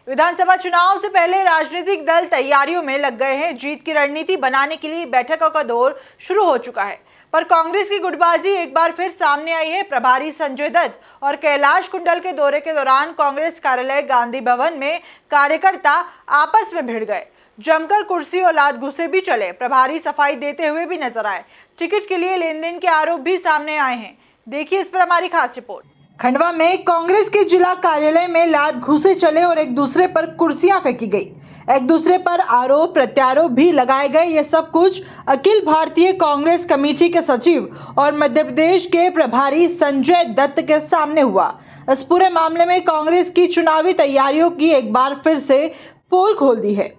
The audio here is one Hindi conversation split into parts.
विधानसभा चुनाव से पहले राजनीतिक दल तैयारियों में लग गए हैं। जीत की रणनीति बनाने के लिए बैठकों का दौर शुरू हो चुका है, पर कांग्रेस की गुटबाजी एक बार फिर सामने आई है। प्रभारी संजय दत्त और कैलाश कुंडल के दौरे के दौरान कांग्रेस कार्यालय गांधी भवन में कार्यकर्ता आपस में भिड़ गए। जमकर कुर्सी और लात घुसे भी चले। प्रभारी सफाई देते हुए भी नजर आए। टिकट के लिए लेन देन के आरोप भी सामने आए हैं। देखिए इस पर हमारी खास रिपोर्ट। खंडवा में कांग्रेस के जिला कार्यालय में लात घुसे चले और एक दूसरे पर कुर्सियां फेंकी गई। एक दूसरे पर आरोप प्रत्यारोप भी लगाए गए। ये सब कुछ अखिल भारतीय कांग्रेस कमेटी के सचिव और मध्य प्रदेश के प्रभारी संजय दत्त के सामने हुआ। इस पूरे मामले में कांग्रेस की चुनावी तैयारियों की एक बार फिर से पोल खोल दी है।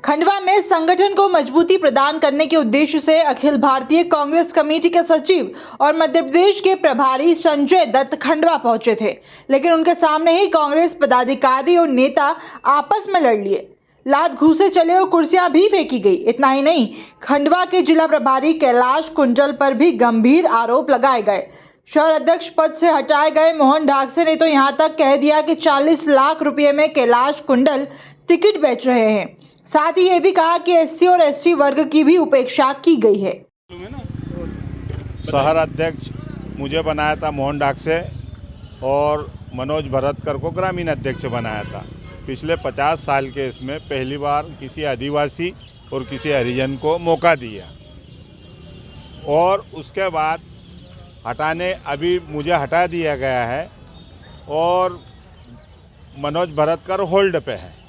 खंडवा में संगठन को मजबूती प्रदान करने के उद्देश्य से अखिल भारतीय कांग्रेस कमेटी के सचिव और मध्य प्रदेश के प्रभारी संजय दत्त खंडवा पहुंचे थे, लेकिन उनके सामने ही कांग्रेस पदाधिकारी और नेता आपस में लड़ लिए। लात घूसे चले और कुर्सियां भी फेंकी गई। इतना ही नहीं, खंडवा के जिला प्रभारी कैलाश कुंडल पर भी गंभीर आरोप लगाए गए। शहर अध्यक्ष पद से हटाए गए मोहन ढाकसे ने तो यहां तक कह दिया कि 40 लाख रुपए में कैलाश कुंडल टिकट बेच रहे हैं। साथ ही ये भी कहा कि एससी और एसटी वर्ग की भी उपेक्षा की गई है। शहर अध्यक्ष मुझे बनाया था मोहन ढाकसे और मनोज भरतकर को ग्रामीण अध्यक्ष बनाया था। पिछले 50 साल के इसमें पहली बार किसी आदिवासी और किसी हरिजन को मौका दिया और उसके बाद अभी मुझे हटा दिया गया है और मनोज भरतकर होल्ड पे है।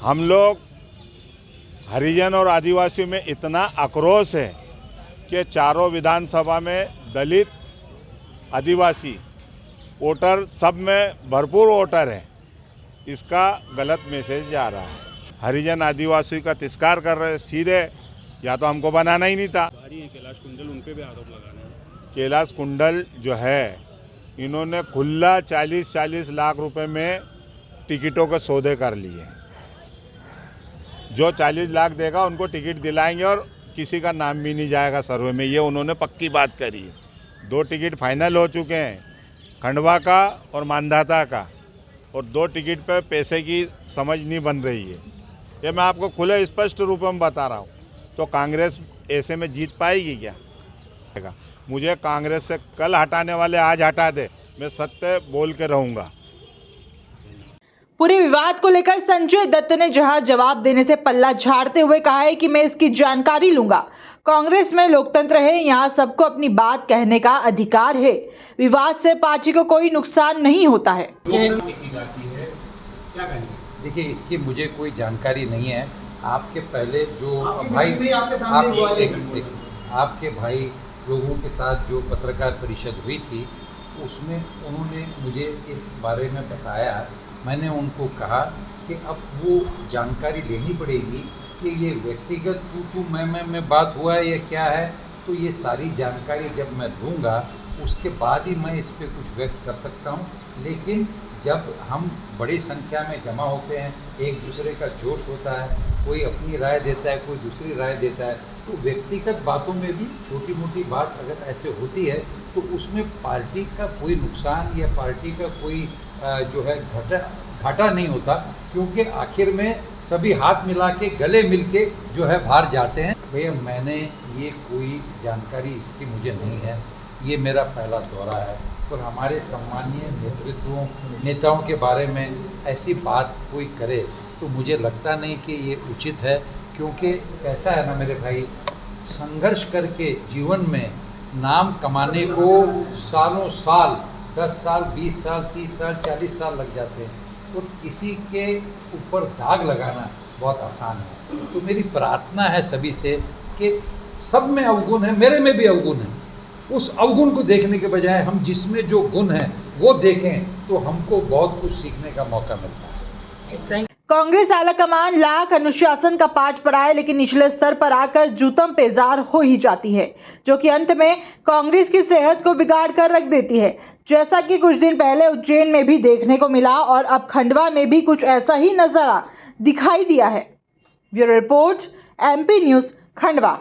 हम लोग हरिजन और आदिवासियों में इतना आक्रोश है कि चारों विधानसभा में दलित आदिवासी वोटर सब में भरपूर वोटर है। इसका गलत मैसेज जा रहा है। हरिजन आदिवासी का तिरस्कार कर रहे हैं सीधे, या तो हमको बनाना ही नहीं था। कैलाश कुंडल उन पे भी आरोप लगाना है। कैलाश कुंडल जो है, इन्होंने खुला 40-40 लाख रुपए में टिकटों के सौदे कर लिए। जो 40 लाख देगा उनको टिकट दिलाएंगे और किसी का नाम भी नहीं जाएगा सर्वे में। ये उन्होंने पक्की बात करी है। 2 टिकट फाइनल हो चुके हैं, खंडवा का और मानधाता का, और 2 टिकट पे पैसे की समझ नहीं बन रही है। ये मैं आपको खुले स्पष्ट रूप में बता रहा हूँ। तो कांग्रेस ऐसे में जीत पाएगी क्या? मुझे कांग्रेस से कल हटाने वाले आज हटा दे, मैं सत्य बोल के रहूँगा। पूरे विवाद को लेकर संजय दत्त ने जहां जवाब देने से पल्ला झाड़ते हुए कहा है कि मैं इसकी जानकारी लूंगा। कांग्रेस में लोकतंत्र है, यहां सबको अपनी बात कहने का अधिकार है। विवाद से पार्टी को कोई नुकसान नहीं होता है। देखिए, इसकी मुझे कोई जानकारी नहीं है। आपके पहले जो भाई आपके भाई लोगों के साथ जो पत्रकार परिषद हुई थी, उसमें उन्होंने मुझे इस बारे में बताया। मैंने उनको कहा कि अब वो जानकारी लेनी पड़ेगी कि ये व्यक्तिगत तू मैं बात हुआ है या क्या है। तो ये सारी जानकारी जब मैं दूंगा उसके बाद ही मैं इस पर कुछ व्यक्त कर सकता हूँ। लेकिन जब हम बड़ी संख्या में जमा होते हैं, एक दूसरे का जोश होता है, कोई अपनी राय देता है, कोई दूसरी राय देता है, तो व्यक्तिगत बातों में भी छोटी मोटी बात अगर ऐसे होती है तो उसमें पार्टी का कोई नुकसान या पार्टी का कोई जो है घाटा नहीं होता, क्योंकि आखिर में सभी हाथ मिला के गले मिल के जो है बाहर जाते हैं। भैया, मैंने ये कोई जानकारी इसकी मुझे नहीं है। ये मेरा पहला दौरा है और हमारे सम्मानीय नेताओं के बारे में ऐसी बात कोई करे तो मुझे लगता नहीं कि ये उचित है। क्योंकि कैसा है ना मेरे भाई, संघर्ष करके जीवन में नाम कमाने को सालों साल 10 साल, 20 साल, 30 साल, 40 साल लग जाते हैं, और किसी के ऊपर दाग लगाना बहुत आसान है। तो मेरी प्रार्थना है सभी से कि सब में अवगुण है, मेरे में भी अवगुण है। उस अवगुण को देखने के बजाय हम जिसमें जो गुण है वो देखें, तो हमको बहुत कुछ सीखने का मौका मिलता है। कांग्रेस आलाकमान लाख अनुशासन का पाठ पढ़ाए, लेकिन निचले स्तर पर आकर जूतम पेजार हो ही जाती है, जो कि अंत में कांग्रेस की सेहत को बिगाड़ कर रख देती है, जैसा कि कुछ दिन पहले उज्जैन में भी देखने को मिला और अब खंडवा में भी कुछ ऐसा ही नजारा दिखाई दिया है। Bureau report, MP news, Khandwa.